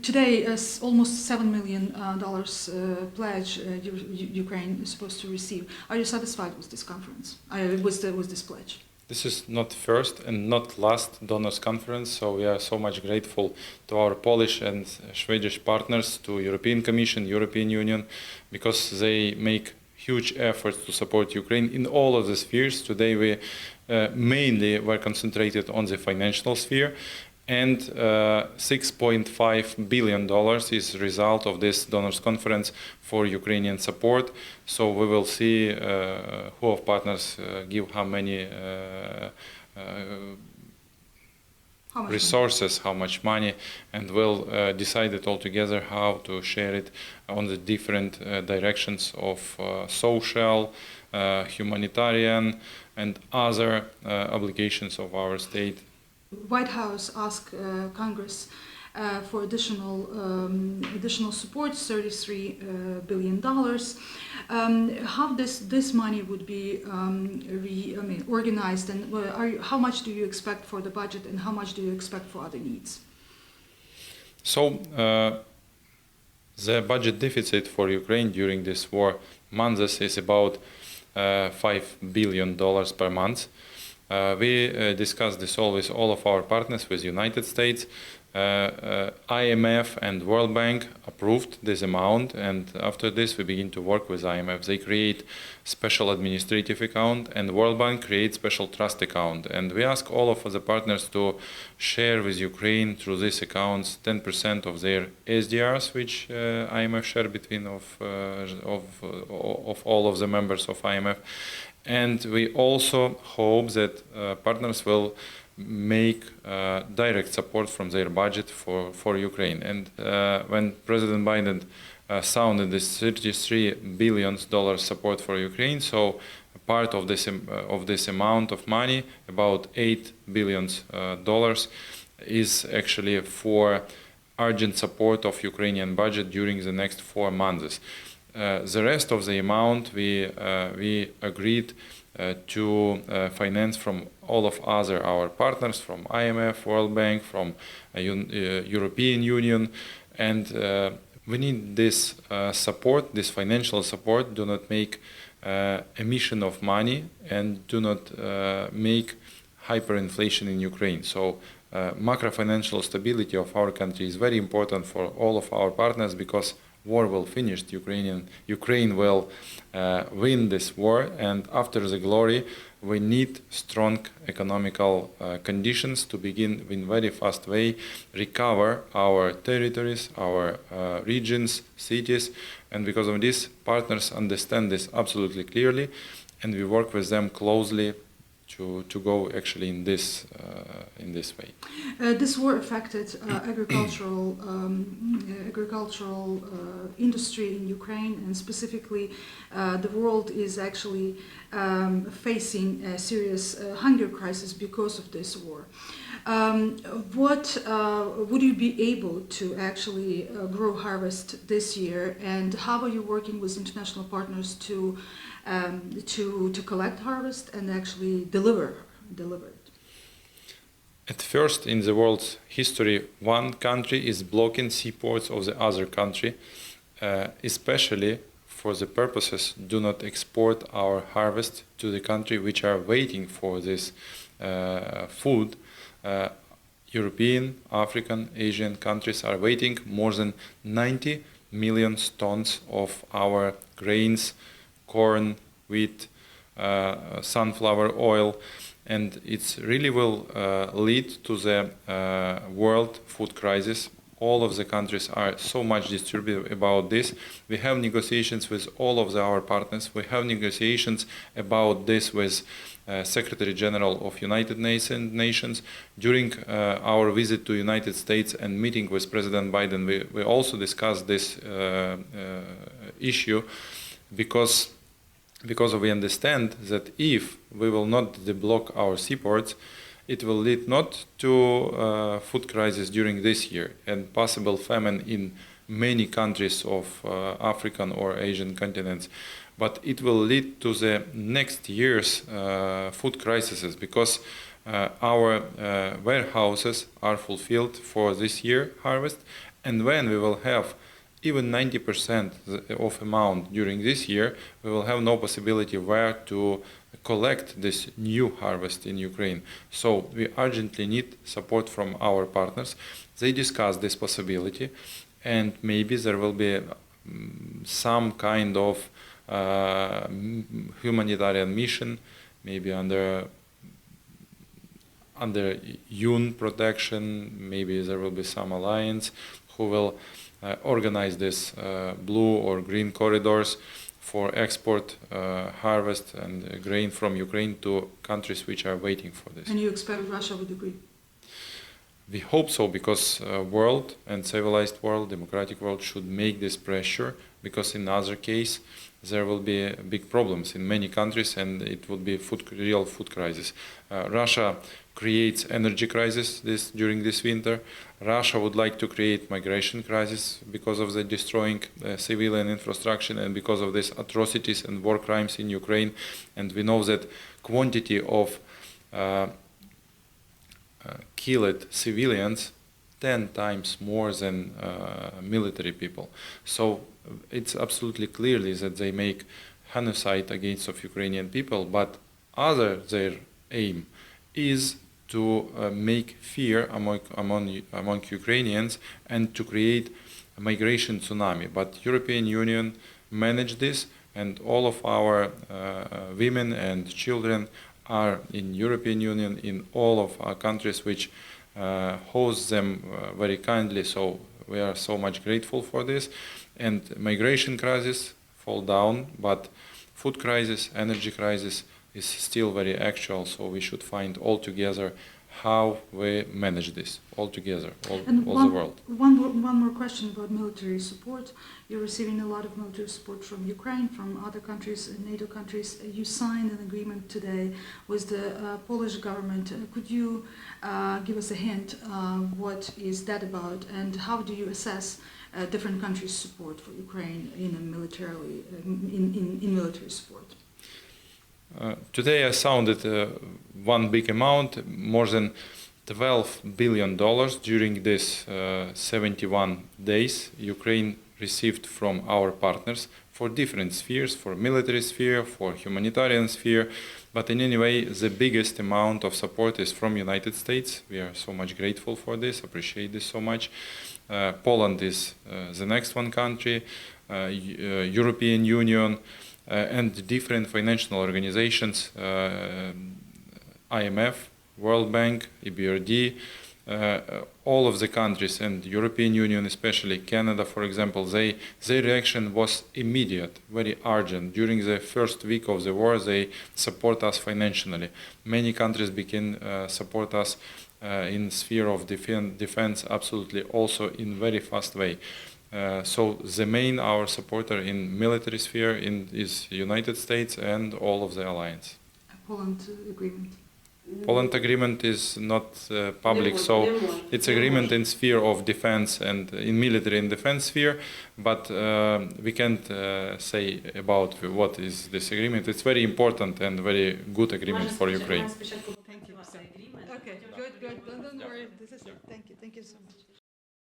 Today, almost $7 million pledge Ukraine is supposed to receive. Are you satisfied with this conference, with this pledge? This is not first and not last donors conference, so we are so much grateful to our Polish and Swedish partners, to European Commission, European Union, because they make huge efforts to support Ukraine in all of the spheres. Today we mainly were concentrated on the financial sphere, and $6.5 billion is the result of this donors conference for Ukrainian support. So we will see who of partners give how many resources, how much money, and we'll decide it all together how to share it on the different directions of social, humanitarian, and other obligations of our state. White House asked Congress for additional support, $33 billion. How this money would be organized, and how much do you expect for the budget, and how much do you expect for other needs? So the budget deficit for Ukraine during this war months is about $5 billion per month. We discussed this all with all of our partners, with United States. IMF and World Bank approved this amount, and after this we begin to work with IMF. They create special administrative account, and World Bank creates special trust account. And we ask all of the partners to share with Ukraine through these accounts 10% of their SDRs, which IMF share between of all of the members of IMF. And we also hope that partners will make direct support from their budget for Ukraine. And when President Biden sounded this $33 billion support for Ukraine, so part of this amount of money, about $8 billion, is actually for urgent support of Ukrainian budget during the next 4 months. The rest of the amount we agreed to finance from all of our partners, from IMF, World Bank, from European Union, and we need this support, this financial support. Do not make emission of money, and do not make hyperinflation in Ukraine. So macro-financial stability of our country is very important for all of our partners, because war will finish. Ukraine will win this war, and after the glory, we need strong economical conditions to begin in very fast way recover our territories, our regions, cities, and because of this, partners understand this absolutely clearly, and we work with them closely to go actually in this way. This war affected agricultural industry in Ukraine, and specifically the world is actually facing a serious hunger crisis because of this war. What would you be able to actually grow harvest this year, and how are you working with international partners to collect harvest and actually deliver it? At first in the world's history, one country is blocking seaports of the other country, especially for the purposes do not export our harvest to the country which are waiting for this food. European, African, Asian countries are waiting more than 90 million tons of our grains, corn, wheat, sunflower oil, and it really will lead to the world food crisis. All of the countries are so much disturbed about this. We have negotiations with all of our partners. We have negotiations about this with Secretary General of United Nations. During our visit to United States and meeting with President Biden, we also discussed this issue, because we understand that if we will not deblock our seaports, it will lead not to food crisis during this year and possible famine in many countries of African or Asian continents, but it will lead to the next year's food crises, because our warehouses are fulfilled for this year harvest, And when we will have even 90% of amount during this year, we will have no possibility where to collect this new harvest in Ukraine. So we urgently need support from our partners. They discuss this possibility, and maybe there will be some kind of humanitarian mission, maybe under UN protection. Maybe there will be some alliance who will organize this blue or green corridors for export, harvest and grain from Ukraine to countries which are waiting for this. And you expect Russia would agree? We hope so, because world and civilized world, democratic world should make this pressure, because in other case there will be big problems in many countries and it would be real food crisis. Russia creates energy crisis during this winter. Russia would like to create migration crisis because of the destroying civilian infrastructure and because of these atrocities and war crimes in Ukraine. And we know that quantity of killed civilians 10 times more than military people. So it's absolutely clearly that they make genocide against of Ukrainian people, but their aim is to make fear among Ukrainians and to create a migration tsunami. But European Union managed this, and all of our women and children are in European Union, in all of our countries which host them very kindly. So we are so much grateful for this. And migration crisis fall down, but food crisis, energy crisis is still very actual. So we should find all together how we manage this all together, all the world. One more question about military support. You're receiving a lot of military support from Ukraine, from other countries, NATO countries. You signed an agreement today with the Polish government. Could you give us a hint what is that about, and how do you assess different countries' support for Ukraine in military support? Today I sounded one big amount, more than $12 billion during this 71 days Ukraine received from our partners for different spheres, for military sphere, for humanitarian sphere. But in any way, the biggest amount of support is from United States. We are so much grateful for this, appreciate this so much. Poland is the next one country, European Union, and different financial organizations, IMF, World Bank, EBRD, all of the countries, and European Union, especially Canada, for example, their reaction was immediate, very urgent. During the first week of the war, they support us financially. Many countries began support us in sphere of defense, absolutely also in very fast way. So the main our supporter in military sphere is United States and all of the alliance. Poland agreement. Poland agreement is not public, so it's agreement in sphere of defense and in military and defense sphere, but we can't say about what is this agreement. It's very important and very good agreement for Ukraine.